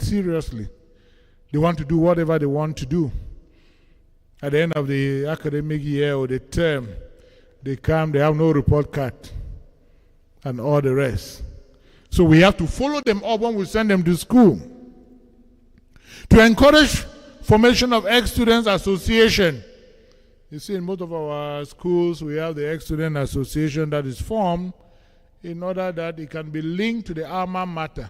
seriously. They want to do whatever they want to do. At the end of the academic year or the term, they come, they have no report card and all the rest. So we have to follow them up when we send them to school. To encourage formation of ex-students association. You see, in most of our schools, we have the ex-student association that is formed in order that it can be linked to the alma mater.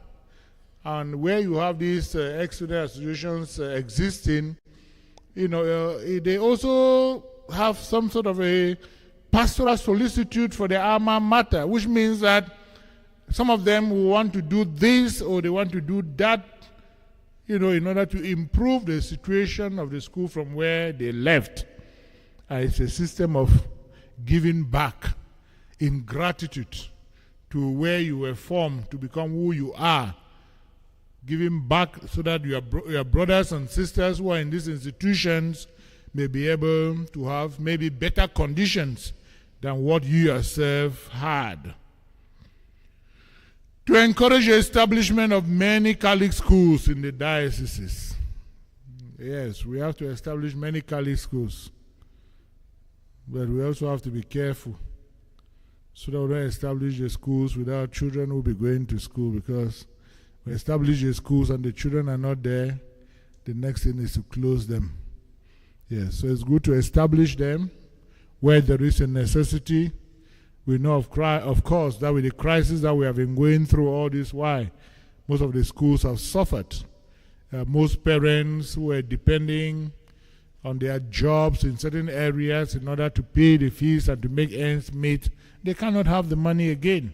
And where you have these ex-student associations existing, they also have some sort of a pastoral solicitude for the alma mater, which means that some of them will want to do this or they want to do that, in order to improve the situation of the school from where they left. It's a system of giving back in gratitude to where you were formed to become who you are. Giving back so that your brothers and sisters who are in these institutions may be able to have maybe better conditions than what you yourself had. To encourage the establishment of many Catholic schools in the dioceses. Yes, we have to establish many Catholic schools. But we also have to be careful so that we don't establish the schools without children who will be going to school, because we establish the schools and the children are not there, the next thing is to close them. Yes, so it's good to establish them where there is a necessity. We know, of course, that with the crisis that we have been going through all this while, most of the schools have suffered. Most parents who are depending on their jobs in certain areas in order to pay the fees and to make ends meet, they cannot have the money again.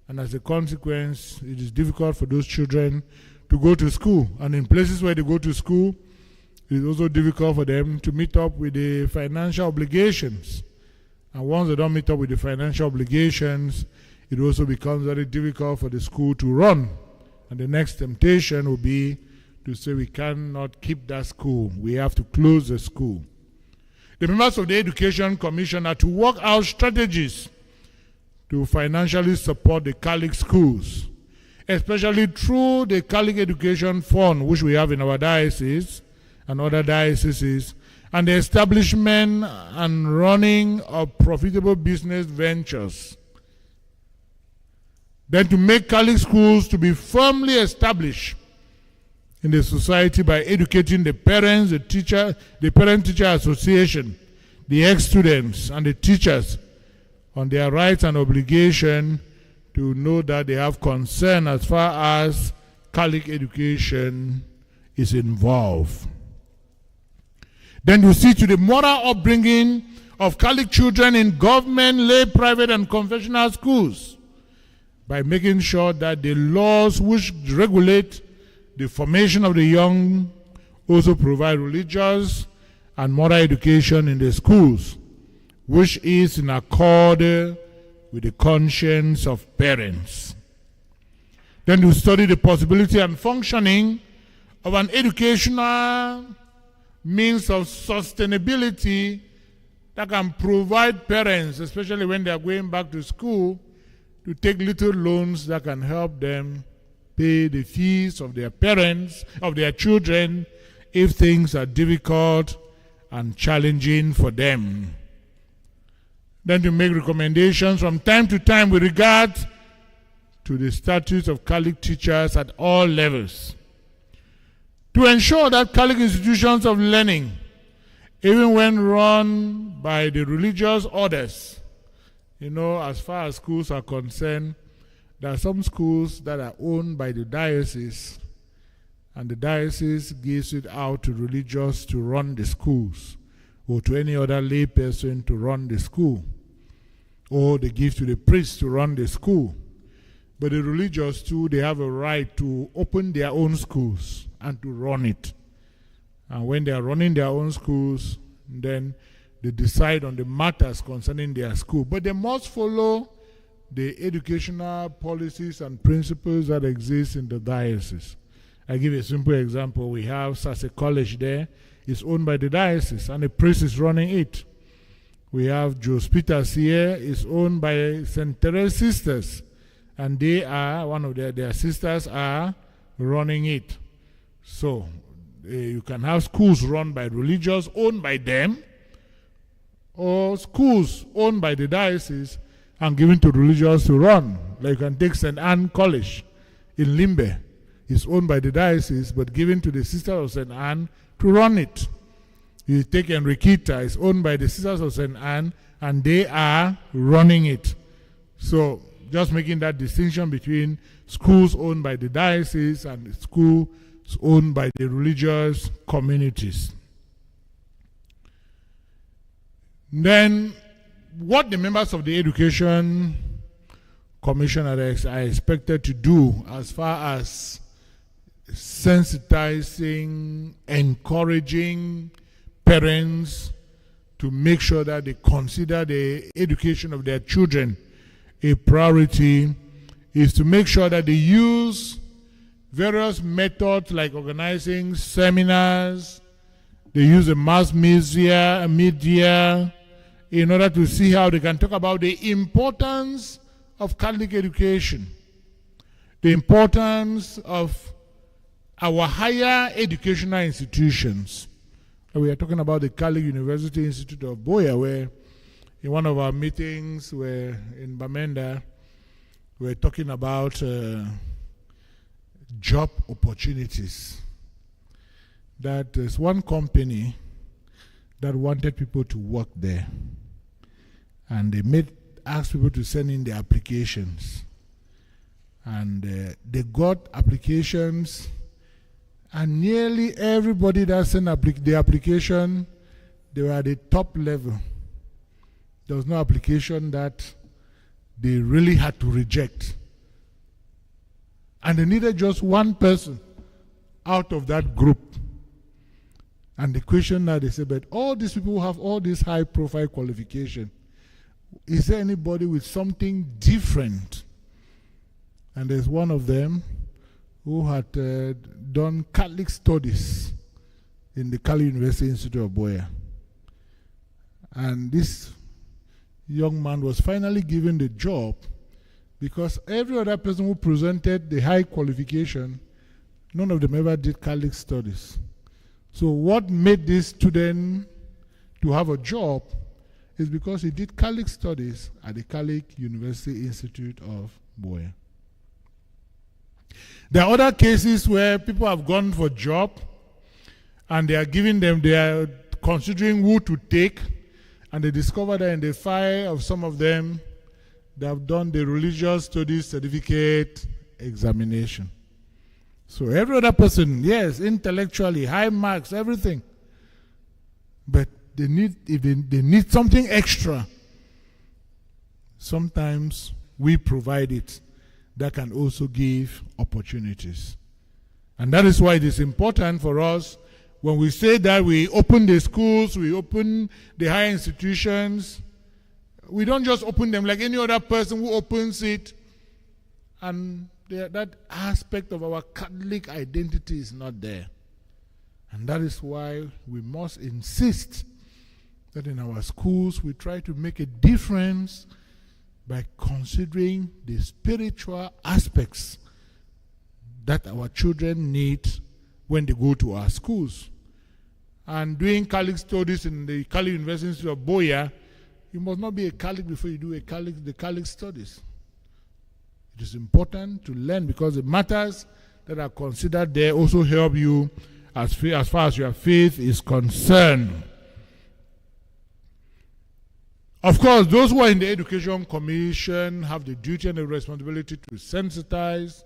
And as a consequence, it is difficult for those children to go to school. And in places where they go to school, it is also difficult for them to meet up with the financial obligations. And once they don't meet up with the financial obligations, it also becomes very difficult for the school to run. And the next temptation will be to say we cannot keep that school. We have to close the school. The members of the Education Commission are to work out strategies to financially support the Catholic schools, especially through the Catholic Education Fund, which we have in our diocese and other dioceses, and the establishment and running of profitable business ventures. Then to make Catholic schools to be firmly established in the society by educating the parents, the parent-teacher association, the ex-students, and the teachers on their rights and obligation to know that they have concern as far as Catholic education is involved. Then you see to the moral upbringing of Catholic children in government, lay, private, and confessional schools by making sure that the laws which regulate the formation of the young also provide religious and moral education in the schools, which is in accord with the conscience of parents. Then to study the possibility and functioning of an educational means of sustainability that can provide parents, especially when they are going back to school, to take little loans that can help them pay the fees of their parents, of their children, if things are difficult and challenging for them. Then to make recommendations from time to time with regard to the status of Catholic teachers at all levels. To ensure that Catholic institutions of learning, even when run by the religious orders, as far as schools are concerned, there are some schools that are owned by the diocese, and the diocese gives it out to religious to run the schools, or to any other lay person to run the school, or they give to the priest to run the school. But the religious too, they have a right to open their own schools and to run it. And when they are running their own schools, then they decide on the matters concerning their school. But they must follow the educational policies and principles that exist in the diocese. I give you a simple example. We have Sase College there. It's owned by the diocese, and the priest is running it. We have Jos Peters here. It's owned by St. Teresa's Sisters, and they are, one of their sisters are running it. So you can have schools run by religious, owned by them, or schools owned by the diocese and given to religious to run. Like you can take St. Anne College in Limbe. It's owned by the diocese but given to the Sisters of St. Anne to run it. You take Enriqueta, it's owned by the Sisters of St. Anne and they are running it. So just making that distinction between schools owned by the diocese and schools owned by the religious communities. Then, what the members of the Education Commission are expected to do as far as sensitizing, encouraging parents to make sure that they consider the education of their children a priority is to make sure that they use various methods like organizing seminars, they use the mass media in order to see how they can talk about the importance of Catholic education, the importance of our higher educational institutions. We are talking about the Catholic University Institute of Boya, where in one of our meetings where in Bamenda, we're talking about job opportunities. That there's one company that wanted people to work there, and they asked people to send in their applications, and they got applications, and nearly everybody that sent the application, they were at the top level. There was no application that they really had to reject. And they needed just one person out of that group. And the question now, they said, but all these people who have all this high profile qualification, is there anybody with something different? And there's one of them who had done Catholic studies in the Catholic University Institute of Boya. And this young man was finally given the job because every other person who presented the high qualification, none of them ever did Catholic studies. So what made this student to have a job is because he did Catholic studies at the Catholic University Institute of Boya. There are other cases where people have gone for job and they are considering who to take, and they discover that in the file of some of them, they have done the religious studies certificate examination. So every other person, yes, intellectually, high marks, everything. But they need something extra. Sometimes we provide it that can also give opportunities. And that is why it is important for us when we say that we open the schools, we open the higher institutions, we don't just open them like any other person who opens it, and that aspect of our Catholic identity is not there. And that is why we must insist that in our schools we try to make a difference by considering the spiritual aspects that our children need when they go to our schools. And doing Catholic studies in the Catholic University Institute of Boya, you must not be a Catholic before you do the Catholic studies. It is important to learn because the matters that are considered there also help you as far as your faith is concerned. Of course, those who are in the Education Commission have the duty and the responsibility to sensitize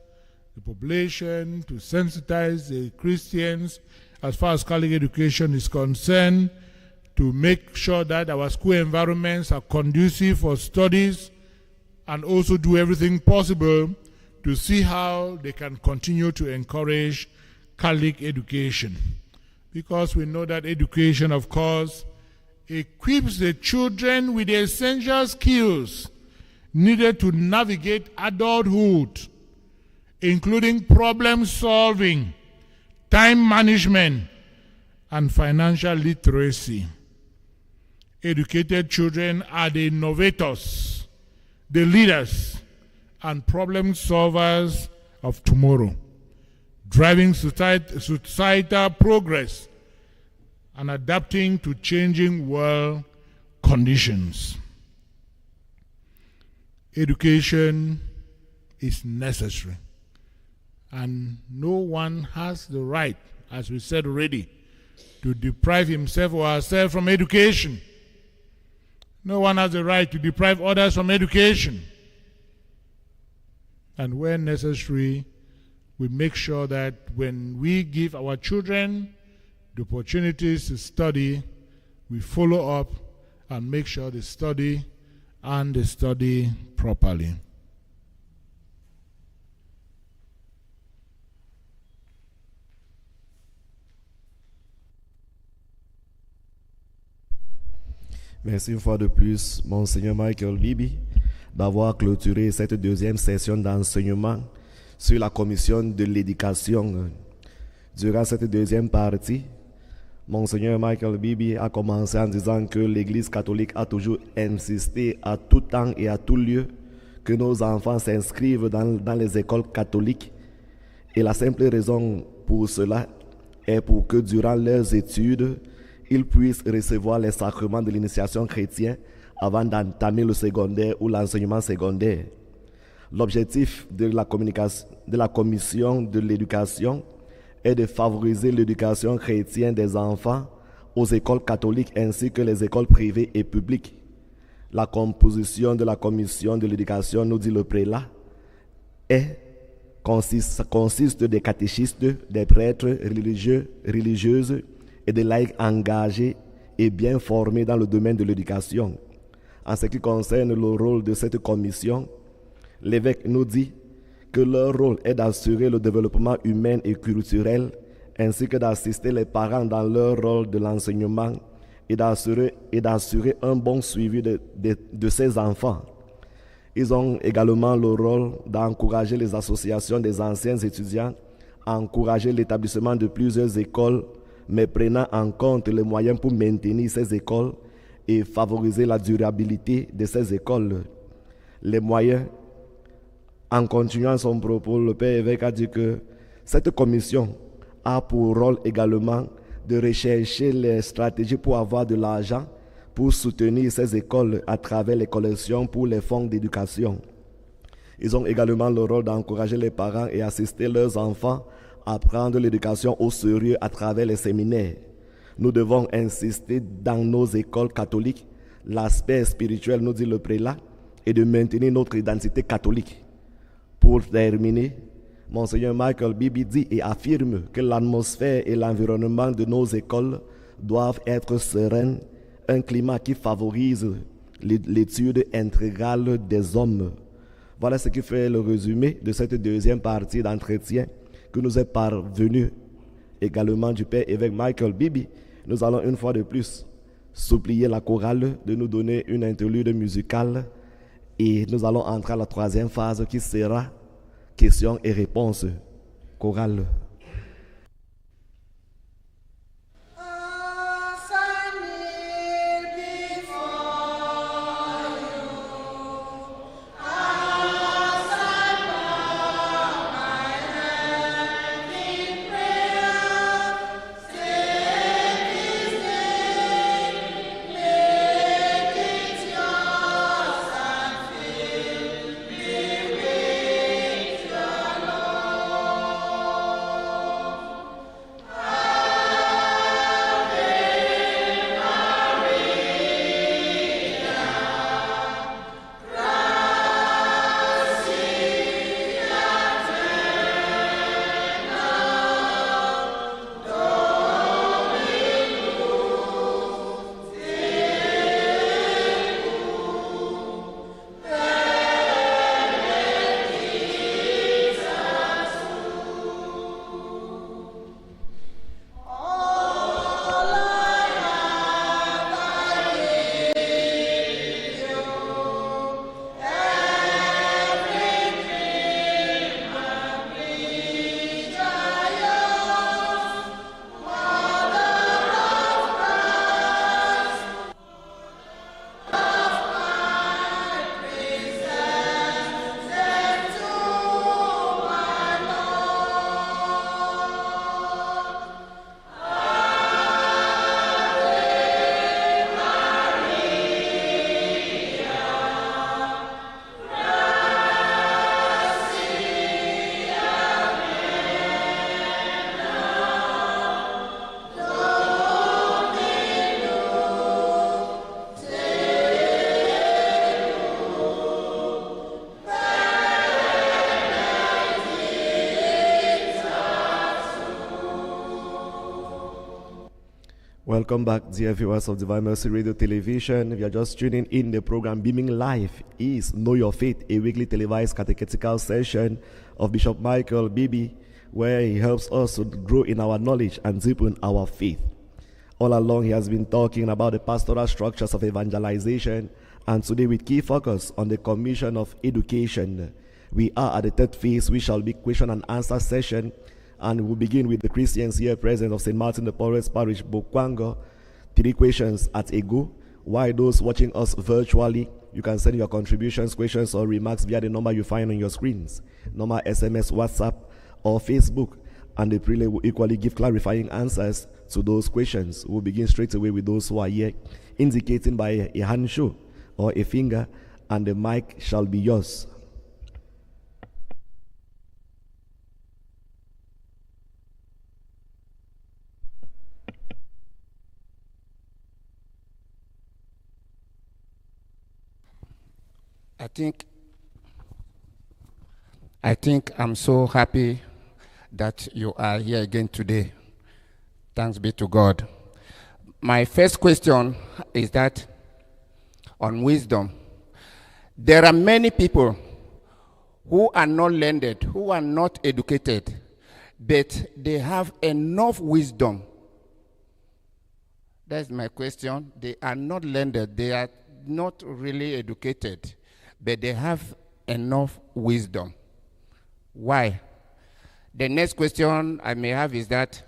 the population, to sensitize the Christians as far as Catholic education is concerned, to make sure that our school environments are conducive for studies, and also do everything possible to see how they can continue to encourage Catholic education. Because we know that education, of course, equips the children with the essential skills needed to navigate adulthood, including problem solving, time management, and financial literacy. Educated children are the innovators, the leaders, and problem solvers of tomorrow. driving societal progress, and adapting to changing world conditions. Education is necessary, and no one has the right, as we said already, to deprive himself or herself from education. No one has the right to deprive others from education. And when necessary, we make sure that when we give our children the opportunities to study, we follow up and make sure they study and they study properly. Merci une fois de plus, Monseigneur Michael Bibi, d'avoir clôturé cette deuxième session d'enseignement sur la commission de l'éducation. Durant cette deuxième partie, Monseigneur Michael Bibi a commencé en disant que l'Église catholique a toujours insisté à tout temps et à tout lieu que nos enfants s'inscrivent dans les écoles catholiques. Et la simple raison pour cela est pour que durant leurs études, ils puissent recevoir les sacrements de l'initiation chrétienne avant d'entamer le secondaire ou l'enseignement secondaire. L'objectif de la commission de l'éducation est de favoriser l'éducation chrétienne des enfants aux écoles catholiques ainsi que les écoles privées et publiques. La composition de la commission de l'éducation, nous dit le prélat, consiste des catéchistes, des prêtres religieux, religieuses et des laïcs engagés et bien formés dans le domaine de l'éducation. En ce qui concerne le rôle de cette commission, l'évêque nous dit que leur rôle est d'assurer le développement humain et culturel, ainsi que d'assister les parents dans leur rôle de l'enseignement et d'assurer un bon suivi de ces enfants. Ils ont également le rôle d'encourager les associations des anciens étudiants, à encourager l'établissement de plusieurs écoles, mais prenant en compte les moyens pour maintenir ces écoles et favoriser la durabilité de ces écoles. Les moyens. En continuant son propos, le Père évêque a dit que cette commission a pour rôle également de rechercher les stratégies pour avoir de l'argent pour soutenir ces écoles à travers les collections pour les fonds d'éducation. Ils ont également le rôle d'encourager les parents et assister leurs enfants à prendre l'éducation au sérieux à travers les séminaires. Nous devons insister dans nos écoles catholiques l'aspect spirituel, nous dit le prélat, et de maintenir notre identité catholique. Pour terminer, Monseigneur Michael Bibi dit et affirme que l'atmosphère et l'environnement de nos écoles doivent être sereins, un climat qui favorise l'étude intégrale des hommes. Voilà ce qui fait le résumé de cette deuxième partie d'entretien que nous est parvenu également du Père évêque Michael Bibi. Nous allons une fois de plus supplier la chorale de nous donner une interlude musicale et nous allons entrer à la troisième phase qui sera questions et réponses. Chorale. Welcome back, dear viewers of Divine Mercy Radio Television. If you are just tuning in, the program Beaming Life is Know Your Faith, a weekly televised catechetical session of Bishop Michael Bibi, where he helps us to grow in our knowledge and deepen our faith. All along, he has been talking about the pastoral structures of evangelization, and today with key focus on the Commission of Education. We are at the third phase, which shall be question and answer session, and we'll begin with the Christians here present of St. Martin de Porres Parish, Bokwango. 3 questions at a go. While those watching us virtually, you can send your contributions, questions, or remarks via the number you find on your screens. Normal SMS, WhatsApp, or Facebook. And the prelate will equally give clarifying answers to those questions. We'll begin straight away with those who are here, indicating by a hand show or a finger, and the mic shall be yours. I think I'm so happy that you are here again today. Thanks be to God. My first question is that on wisdom. There are many people who are not learned, who are not educated, but they have enough wisdom. That's my question. They are not learned, they are not really educated, but they have enough wisdom. Why? The next question I may have is that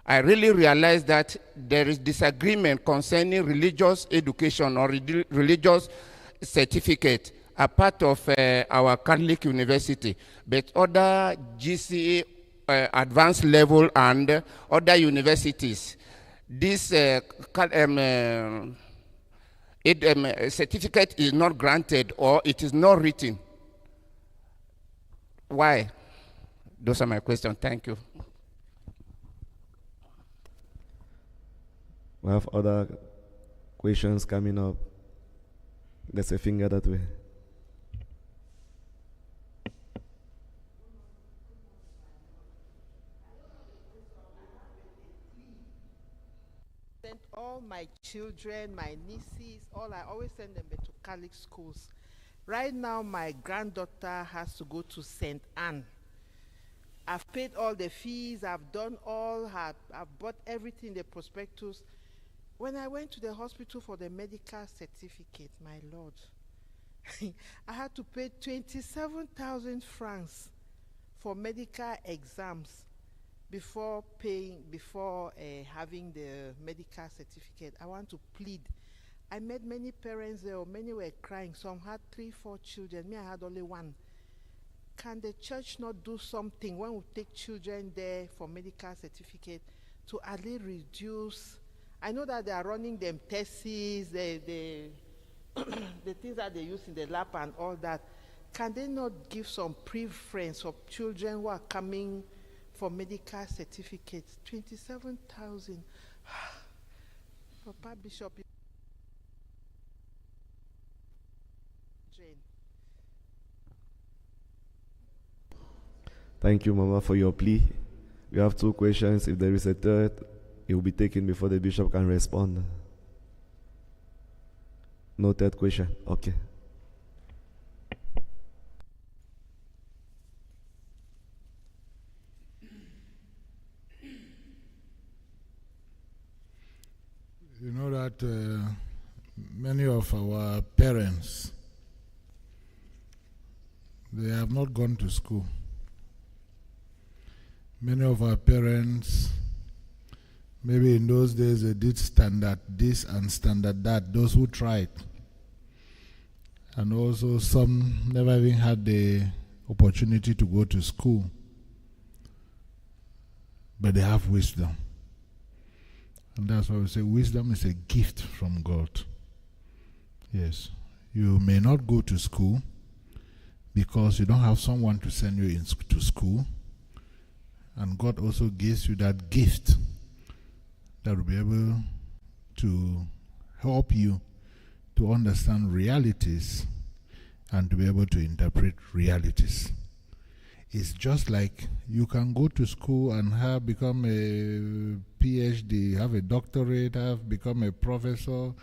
I really realize that there is disagreement concerning religious education or religious certificate, a part of our Catholic university, but other GCE advanced level and other universities, this certificate is not granted or it is not written. Why? Those are my questions. Thank you. We have other questions coming up. There's a finger that way. Send all my children, my nieces, I always send them to Catholic schools. Right now, my granddaughter has to go to St. Anne. I've paid all the fees, I've done I've bought everything, the prospectus. When I went to the hospital for the medical certificate, my Lord, I had to pay 27,000 francs for medical exams before having the medical certificate. I want to plead. I met many parents there, many were crying. Some had 3, 4 children. Me, I had only 1. Can the church not do something when we take children there for medical certificate to at least reduce? I know that they are running them tests, the things that they use in the lab and all that. Can they not give some preference for children who are coming for medical certificates? 27,000. Papa Bishop. Thank you, Mama, for your plea. We have 2 questions. If there is a third, it will be taken before the bishop can respond. No third question. Okay. You know that many of our parents, they have not gone to school. Many of our parents, maybe in those days they did standard this and standard that, those who tried. And also some never even had the opportunity to go to school. But they have wisdom. And that's why we say wisdom is a gift from God. Yes. You may not go to school because you don't have someone to send you to school. And God also gives you that gift that will be able to help you to understand realities and to be able to interpret realities. It's just like you can go to school and have become a PhD, have a doctorate, have become a professor,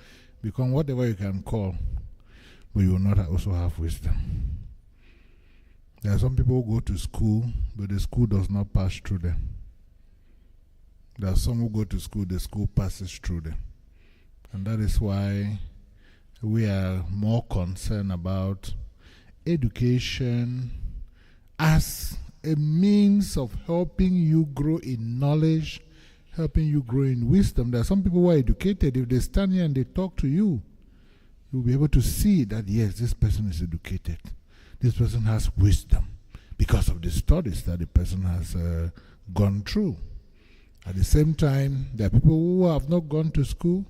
become whatever you can call, but you will not also have wisdom. There are some people who go to school, but the school does not pass through them. There are some who go to school, the school passes through them. And that is why we are more concerned about education as a means of helping you grow in knowledge, helping you grow in wisdom. There are some people who are educated. If they stand here and they talk to you, you'll be able to see that, yes, this person is educated. This person has wisdom because of the studies that the person has gone through. At the same time, there are people who have not gone to school,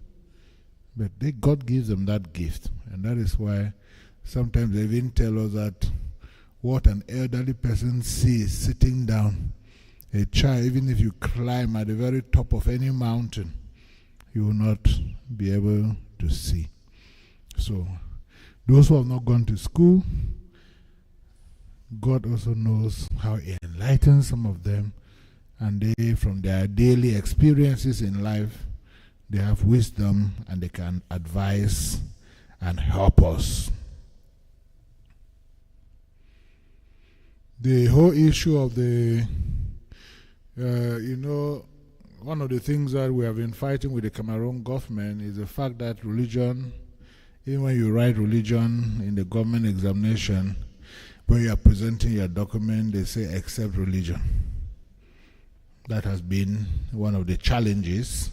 but God gives them that gift. And that is why sometimes they even tell us that what an elderly person sees sitting down, a child, even if you climb at the very top of any mountain, you will not be able to see. So, those who have not gone to school, God also knows how He enlightens some of them, and they, from their daily experiences in life, they have wisdom and they can advise and help us. The whole issue of the, one of the things that we have been fighting with the Cameroon government is the fact that religion, even when you write religion in the government examination, when you are presenting your document, they say accept religion. That has been one of the challenges,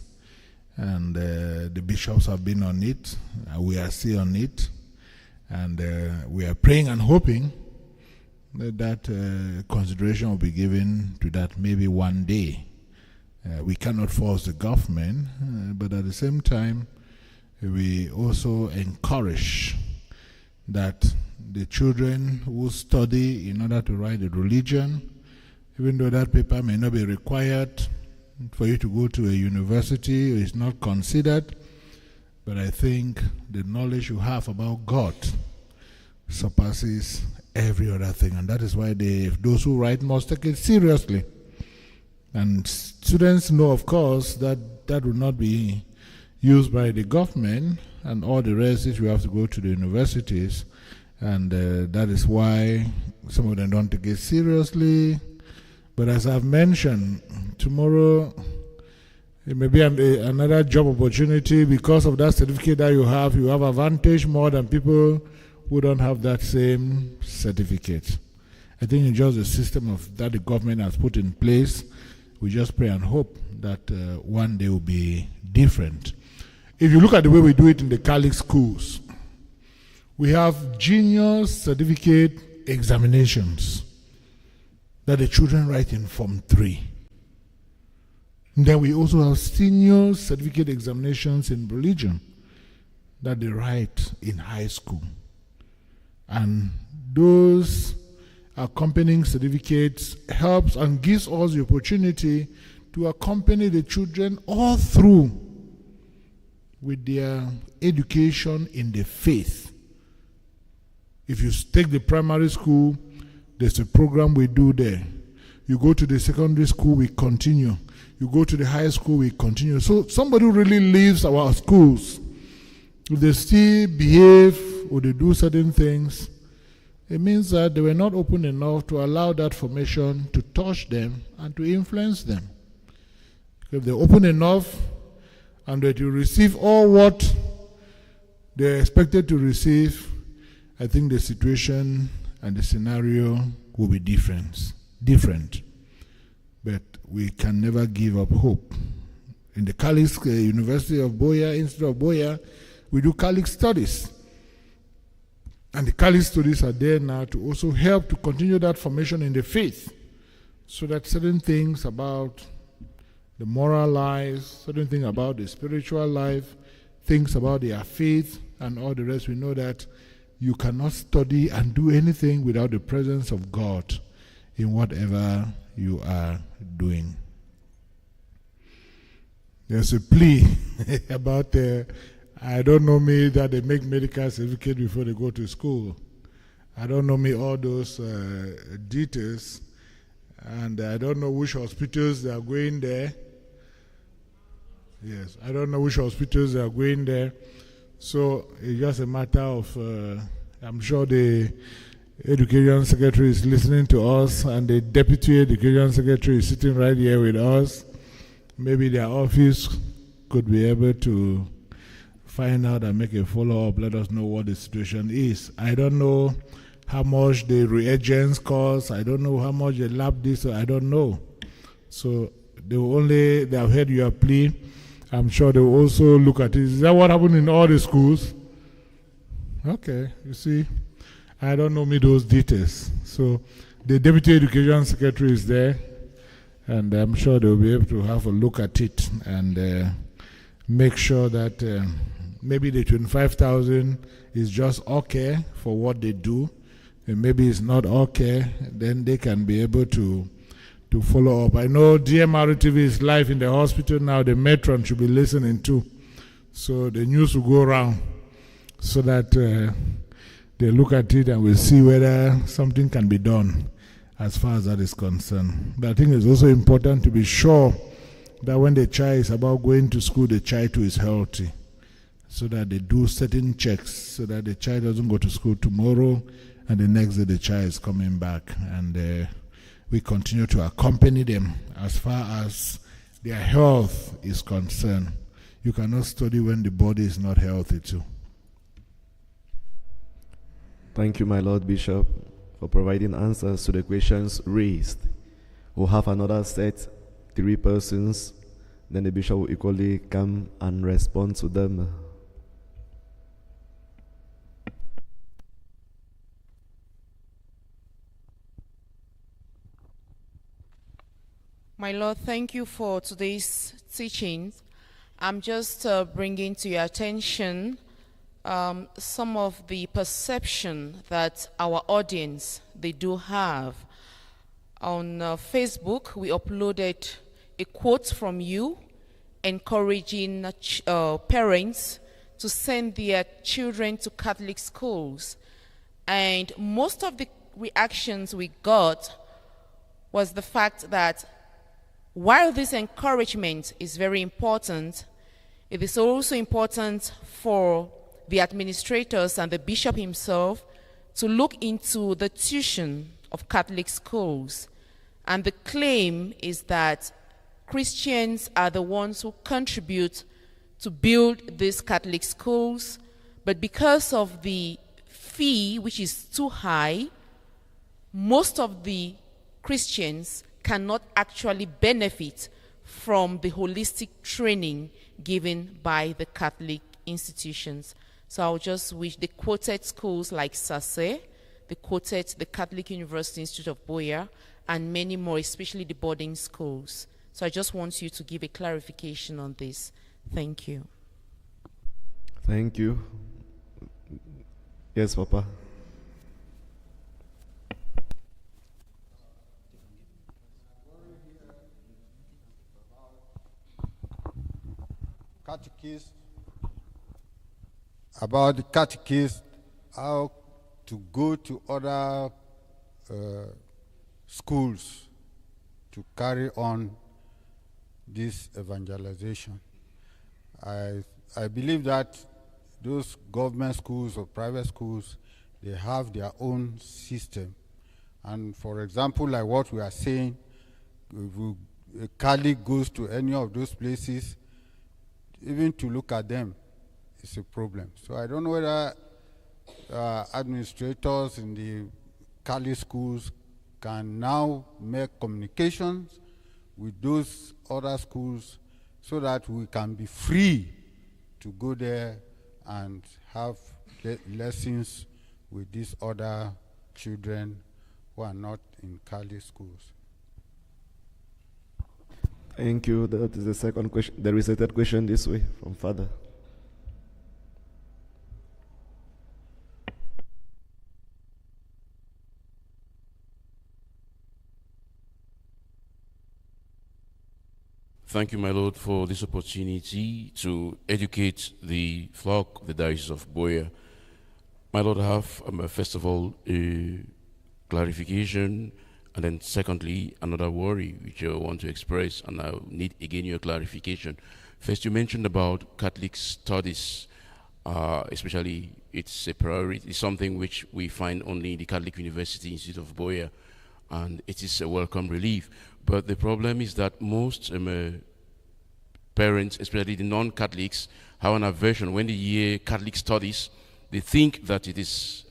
and the bishops have been on it, we are still on it, and we are praying and hoping that consideration will be given to that maybe one day. We cannot force the government, but at the same time, we also encourage that the children who study in order to write the religion, even though that paper may not be required for you to go to a university, or is not considered, but I think the knowledge you have about God surpasses every other thing, and that is why those who write must take it seriously. And students know, of course, that that will not be used by the government, and all the rest is you have to go to the universities, and that is why some of them don't take it seriously. But as I've mentioned, tomorrow it may be another job opportunity. Because of that certificate that you have advantage more than people who don't have that same certificate. I think it's just a system that the government has put in place. We just pray and hope that one day will be different. If you look at the way we do it in the Catholic schools, we have junior certificate examinations that the children write in Form 3. And then we also have senior certificate examinations in religion that they write in high school. And those accompanying certificates helps and gives us the opportunity to accompany the children all through with their education in the faith. If you take the primary school, there's a program we do there. You go to the secondary school, we continue. You go to the high school, we continue. So somebody who really leaves our schools, if they still behave or they do certain things, it means that they were not open enough to allow that formation to touch them and to influence them. If they're open enough and that you receive all what they're expected to receive, I think the situation and the scenario will be different. But we can never give up hope. In the Catholic University of Boya, Institute of Boya, we do Catholic studies. And the Catholic studies are there now to also help to continue that formation in the faith, so that certain things about the moral life, certain things about the spiritual life, things about their faith, and all the rest, we know that you cannot study and do anything without the presence of God in whatever you are doing. There's a plea about, I don't know me, that they make medical certificate before they go to school. I don't know me all those details, And I don't know which hospitals they are going there. Yes, I don't know which hospitals they are going there. So it's just a matter of, I'm sure the Education Secretary is listening to us, and the Deputy Education Secretary is sitting right here with us. Maybe their office could be able to find out and make a follow-up, let us know what the situation is. I don't know how much the reagents cost, I don't know how much the lab this, I don't know. So they have heard your plea. I'm sure they will also look at it. Is that what happened in all the schools? Okay, you see, I don't know those details. So the Deputy Education Secretary is there, and I'm sure they will be able to have a look at it and make sure that maybe the 25,000 is just okay for what they do, and maybe it's not okay, then they can be able to follow up. I know DMRTV is live in the hospital now, the matron should be listening too. So the news will go around so that they look at it and we'll see whether something can be done as far as that is concerned. But I think it's also important to be sure that when the child is about going to school, the child too is healthy, so that they do certain checks so that the child doesn't go to school tomorrow and the next day the child is coming back. And we continue to accompany them as far as their health is concerned. You cannot study when the body is not healthy too. Thank you, my Lord Bishop, for providing answers to the questions raised. We'll have another set, 3 persons, then the Bishop will equally come and respond to them. My Lord, thank you for today's teaching. I'm just bringing to your attention some of the perception that our audience, they do have. On Facebook, we uploaded a quote from you encouraging parents to send their children to Catholic schools. And most of the reactions we got was the fact that while this encouragement is very important, it is also important for the administrators and the bishop himself to look into the tuition of Catholic schools. And the claim is that Christians are the ones who contribute to build these Catholic schools, but because of the fee, which is too high, most of the Christians cannot actually benefit from the holistic training given by the Catholic institutions. So I'll just wish the quoted schools like SASE, the Catholic University Institute of Boya, and many more, especially the boarding schools. So I just want you to give a clarification on this. Thank you. Thank you. Yes, Papa. Catechist, about the catechist, how to go to other schools to carry on this evangelization. I believe that those government schools or private schools, they have their own system. And for example, like what we are saying, if a colleague goes to any of those places, even to look at them is a problem. So I don't know whether administrators in the Cali schools can now make communications with those other schools so that we can be free to go there and have lessons with these other children who are not in Cali schools. Thank you. That is the second question. There is a third question this way from Father. Thank you, my Lord, for this opportunity to educate the flock of the Diocese of Boya. My Lord, I have, first of all, a clarification And then secondly, another worry which I want to express, and I need again your clarification. First, you mentioned about Catholic studies, especially it's a priority, it's something which we find only in the Catholic University Institute of Boya, and it is a welcome relief. But the problem is that most parents, especially the non-Catholics, have an aversion. When they hear Catholic studies, they think that it is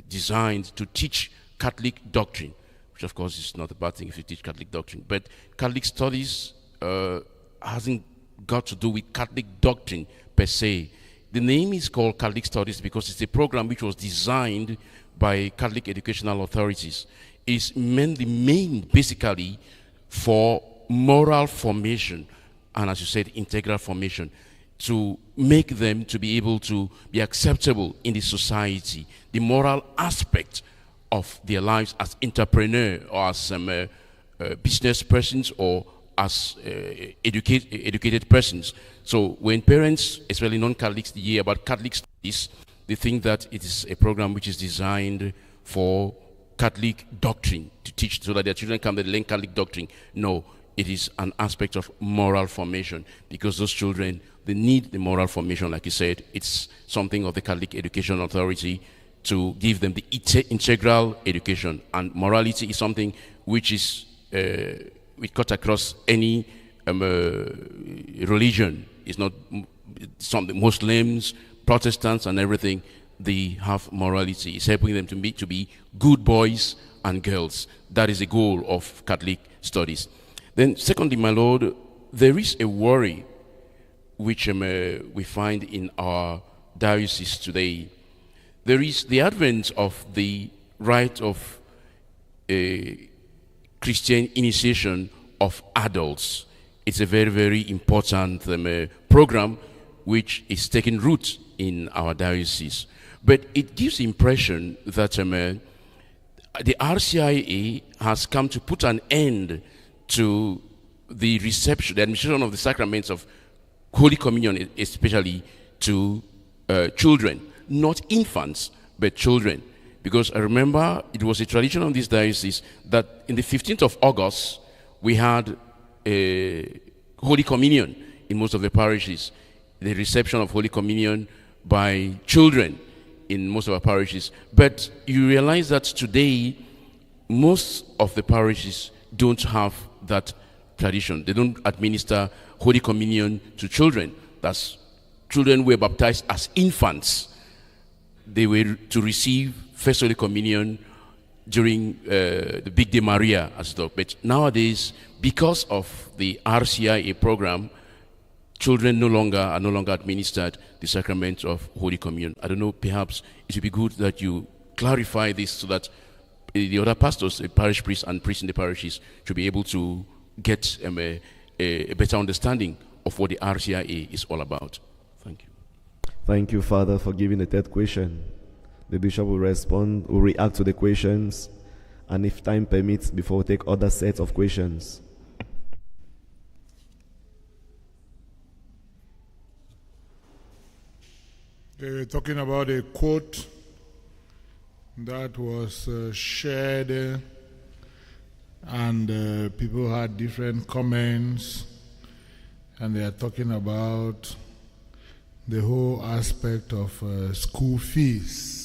designed to teach Catholic doctrine, which of course is not a bad thing if you teach Catholic doctrine. But Catholic studies hasn't got to do with Catholic doctrine per se. The name is called Catholic Studies because it's a program which was designed by Catholic educational authorities. It's basically for moral formation, and as you said, integral formation, to make them to be able to be acceptable in the society, the moral aspect of their lives as entrepreneur or as business persons or as educated persons. So when parents, especially non-Catholics, hear about Catholic studies, they think that it is a program which is designed for Catholic doctrine to teach so that their children come and learn Catholic doctrine. No, it is an aspect of moral formation because those children, they need the moral formation. Like you said, it's something of the Catholic Education Authority to give them the integral education, and morality is something which is we cut across any religion. It's not something Muslims, Protestants, and everything. They have morality. It's helping them to be good boys and girls. That is the goal of Catholic studies. Then, secondly, my Lord, there is a worry which we find in our diocese today. There is the advent of the rite of Christian initiation of adults. It's a very, very important program which is taking root in our diocese. But it gives the impression that the RCIA has come to put an end to the reception, the administration of the sacraments of Holy Communion, especially to children, not infants, but children. Because I remember it was a tradition of this diocese that in the 15th of August, we had a Holy Communion in most of the parishes, the reception of Holy Communion by children in most of our parishes. But you realize that today, most of the parishes don't have that tradition. They don't administer Holy Communion to children. That's children were baptized as infants. They were to receive First Holy Communion during the Big Day Maria, as it were. But nowadays, because of the RCIA program, children are no longer administered the sacrament of Holy Communion. I don't know, perhaps it would be good that you clarify this so that the other pastors, the parish priests and priests in the parishes should be able to get a better understanding of what the RCIA is all about. Thank you. Thank you, Father, for giving the third question. The bishop will react to the questions, and if time permits, before we take other sets of questions. They were talking about a quote that was shared, and people had different comments, and they are talking about the whole aspect of school fees.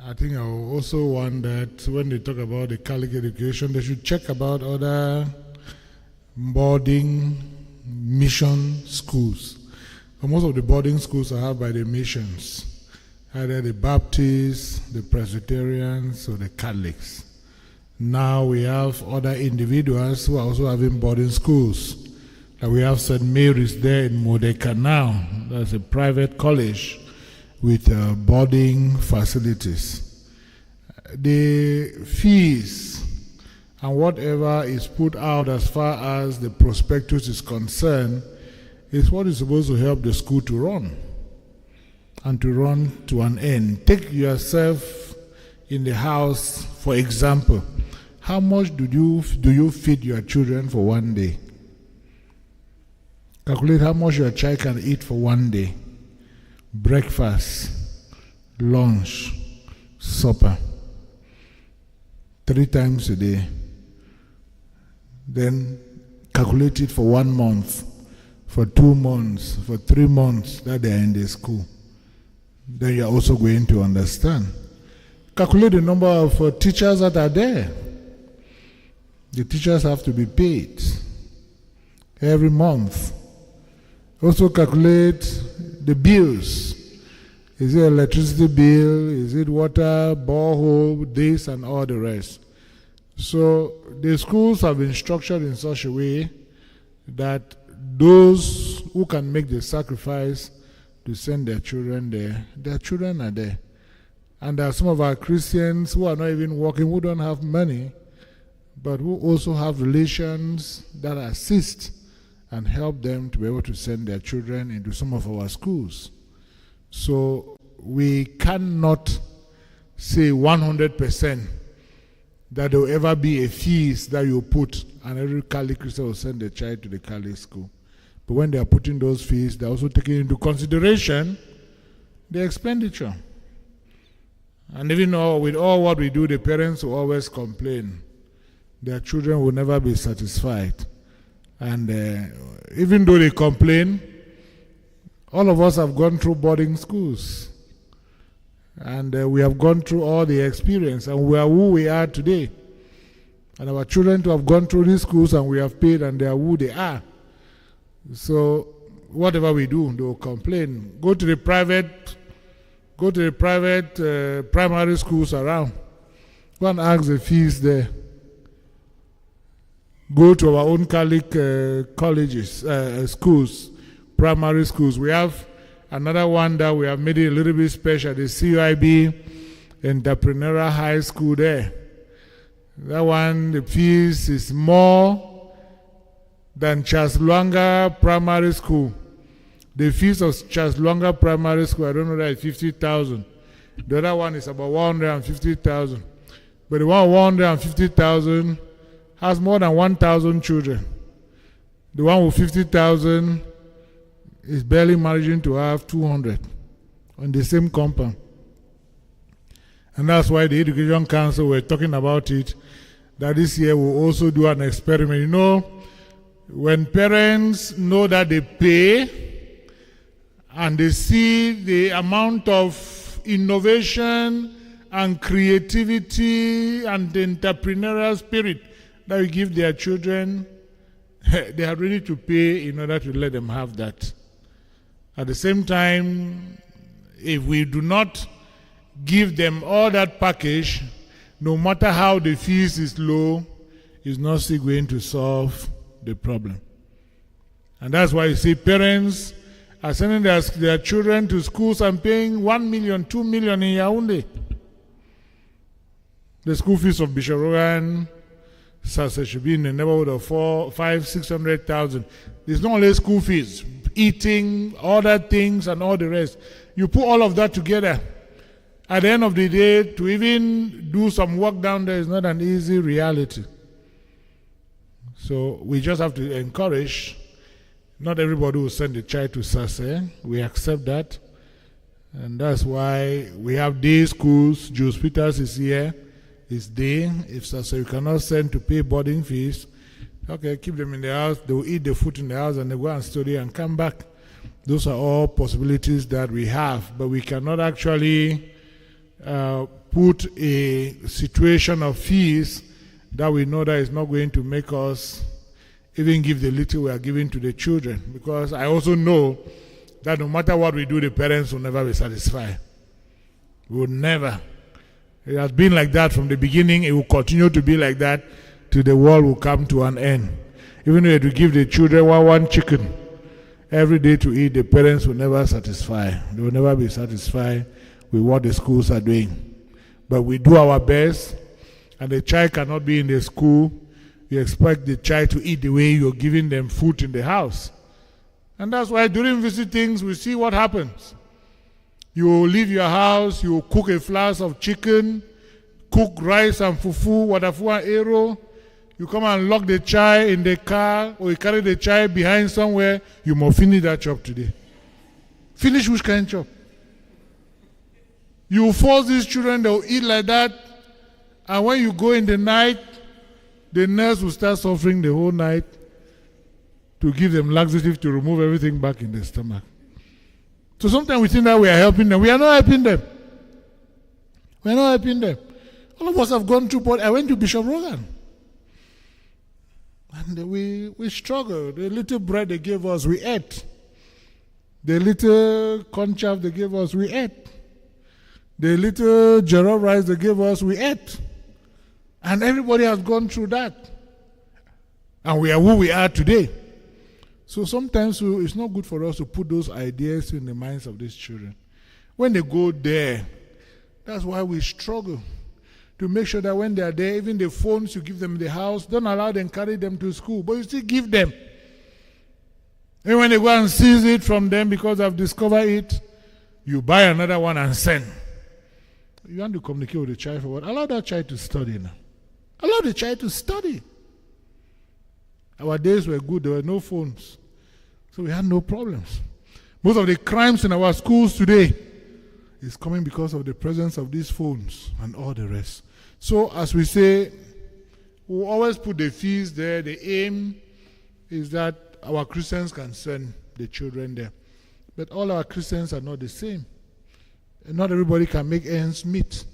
I think I also want that when they talk about the Catholic education, they should check about other boarding mission schools. Most of the boarding schools are held by the missions, either the Baptists, the Presbyterians, or the Catholics. Now we have other individuals who are also having boarding schools. Like we have St. Mary's there in Modeka now. That's a private college with boarding facilities. The fees and whatever is put out as far as the prospectus is concerned is what is supposed to help the school to run and to run to an end. Take yourself in the house, for example. How much do you feed your children for one day? Calculate how much your child can eat for one day. Breakfast, lunch, supper. 3 times a day. Then calculate it for 1 month, for 2 months, for 3 months that they are in the school. Then you are also going to understand. Calculate the number of teachers that are there. The teachers have to be paid every month. Also calculate the bills. Is it electricity bill? Is it water, borehole, this and all the rest? So the schools have been structured in such a way that those who can make the sacrifice to send their children there, their children are there. And there are some of our Christians who are not even working, who don't have money, but who also have relations that assist and help them to be able to send their children into some of our schools. So we cannot say 100% that there will ever be a fees that you put and every Catholic Christian will send their child to the Catholic school. But when they are putting those fees, they are also taking into consideration the expenditure. And even with all what we do, the parents will always complain. Their children will never be satisfied. And even though they complain, all of us have gone through boarding schools. And we have gone through all the experience, and we are who we are today. And our children to have gone through these schools, and we have paid, and they are who they are. So whatever we do, they will complain. Go to the private primary schools around. Go and ask the fees there. Go to our own Catholic colleges, schools, primary schools. We have another one that we have made it a little bit special, the CUIB Entrepreneurial High School there. That one, the fees is more than Charles Luanga Primary School. The fees of Charles Luanga Primary School, I don't know, that is 50,000. The other one is about 150,000. But the one 150,000 has more than 1,000 children. The one with 50,000 is barely managing to have 200 on the same compound. And that's why the Education Council were talking about it, that this year we'll also do an experiment. You know, when parents know that they pay and they see the amount of innovation and creativity and the entrepreneurial spirit that we give their children, they are ready to pay in order to let them have that. At the same time, if we do not give them all that package, no matter how the fees is low, it's not still going to solve the problem. And that's why you see parents are sending their children to schools and paying 1 million, 2 million in Yaoundé. The school fees of Bishop Rogan should be in the neighborhood of 500,000-600,000. It's not only school fees, eating, other things, and all the rest. You put all of that together. At the end of the day, to even do some work down there is not an easy reality. So we just have to encourage. Not everybody will send a child to Sase. We accept that. And that's why we have day schools. Jules Peters is here. It's day. If Sase you cannot send to pay boarding fees, okay, keep them in the house. They will eat the food in the house and they go and study and come back. Those are all possibilities that we have. But we cannot actually put a situation of fees that we know that is not going to make us even give the little we are giving to the children. Because I also know that no matter what we do, the parents will never be satisfied. We will never. It has been like that from the beginning. It will continue to be like that till the world will come to an end. Even if we give the children one chicken every day to eat, the parents will never satisfy. They will never be satisfied with what the schools are doing. But we do our best, and the child cannot be in the school. You expect the child to eat the way you're giving them food in the house. And that's why during visitings, we see what happens. You leave your house, you cook a flask of chicken, cook rice and fufu, wadafu and arrow. You come and lock the child in the car, or you carry the child behind somewhere. You must finish that chop today. Finish which kind of chop? You force these children, they'll eat like that, And when you go in the night, the nurse will start suffering the whole night to give them laxative to remove everything back in the stomach. So sometimes we think that we are helping them. We are not helping them. We are not helping them. All of us have gone through, but I went to Bishop Rogan. And we struggled. The little bread they gave us, we ate. The little corn chaff they gave us, we ate. The little jollof rice they gave us, we ate. And everybody has gone through that. And we are who we are today. So sometimes it's not good for us to put those ideas in the minds of these children. When they go there, that's why we struggle to make sure that when they are there, even the phones you give them in the house, don't allow them carry them to school, but you still give them. And when they go and seize it from them because I've discovered it, you buy another one and send. You want to communicate with the child for what? Allow that child to study now. Allow the child to study. Our days were good, there were no phones. So we had no problems. Most of the crimes in our schools today is coming because of the presence of these phones and all the rest. So as we say, we always put the fees there. The aim is that our Christians can send the children there. But all our Christians are not the same. And not everybody can make ends meet.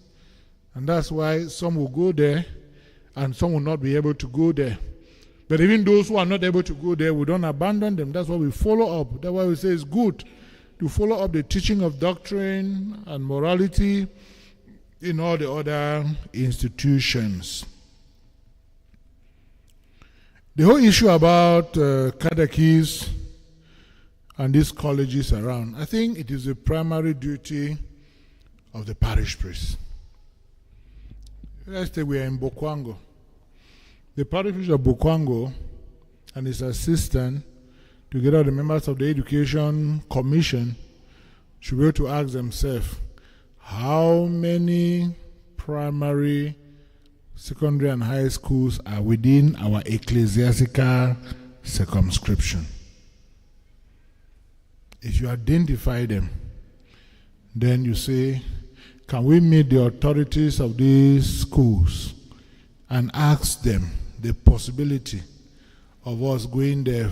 And that's why some will go there and some will not be able to go there. But even those who are not able to go there, we don't abandon them. That's why we follow up. That's why we say it's good to follow up the teaching of doctrine and morality in all the other institutions. The whole issue about catechists and these colleges around, I think it is a primary duty of the parish priest. Let's say we are in Bokwango. The parish priest of Bokwango and his assistant, together with the members of the Education Commission, should be able to ask themselves, how many primary, secondary, and high schools are within our ecclesiastical circumscription? If you identify them, then you say, can we meet the authorities of these schools and ask them the possibility of us going there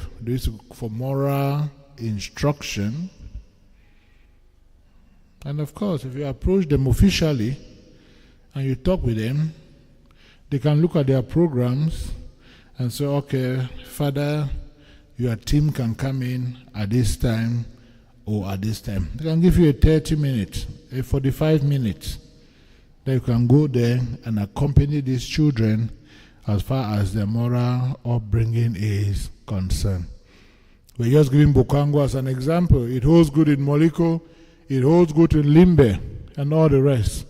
for moral instruction? And of course, if you approach them officially and you talk with them, they can look at their programs and say, okay, Father, your team can come in at this time or at this time. They can give you a 30 minutes, a 45 minutes, that you can go there and accompany these children as far as their moral upbringing is concerned. We're just giving Bokwango as an example. It holds good in Moliko, it holds good in Limbe, and all the rest.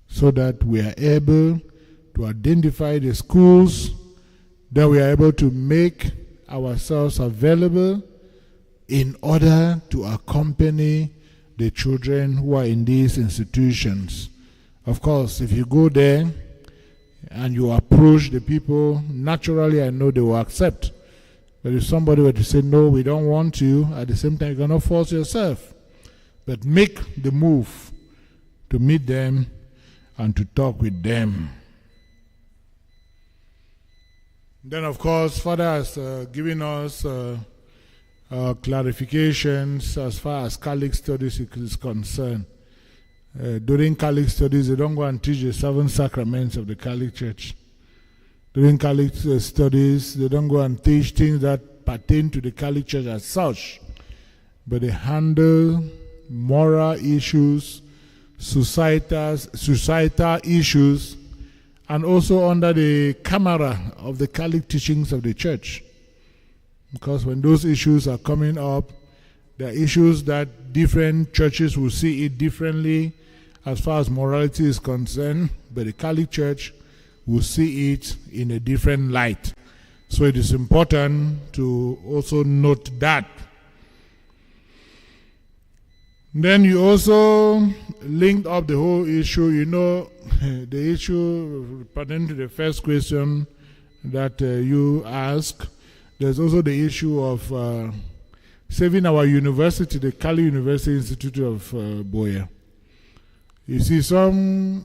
So that we are able to identify the schools, that we are able to make ourselves available in order to accompany the children who are in these institutions. Of course, if you go there and you approach the people, naturally I know they will accept. But if somebody were to say, no, we don't want you, at the same time you cannot force yourself. But make the move to meet them and to talk with them. Then, of course, Father has given us clarifications as far as Catholic studies is concerned. During Catholic studies, they don't go and teach the 7 sacraments of the Catholic Church. During Catholic studies, they don't go and teach things that pertain to the Catholic Church as such, but they handle moral issues, societal issues, and also under the camera of the Catholic teachings of the Church. Because when those issues are coming up, there are issues that different churches will see it differently as far as morality is concerned, but the Catholic Church will see it in a different light. So it is important to also note that. Then you also linked up the whole issue, the issue pertaining to the first question that you asked. There's also the issue of saving our university, the Cali University Institute of Boya. You see, some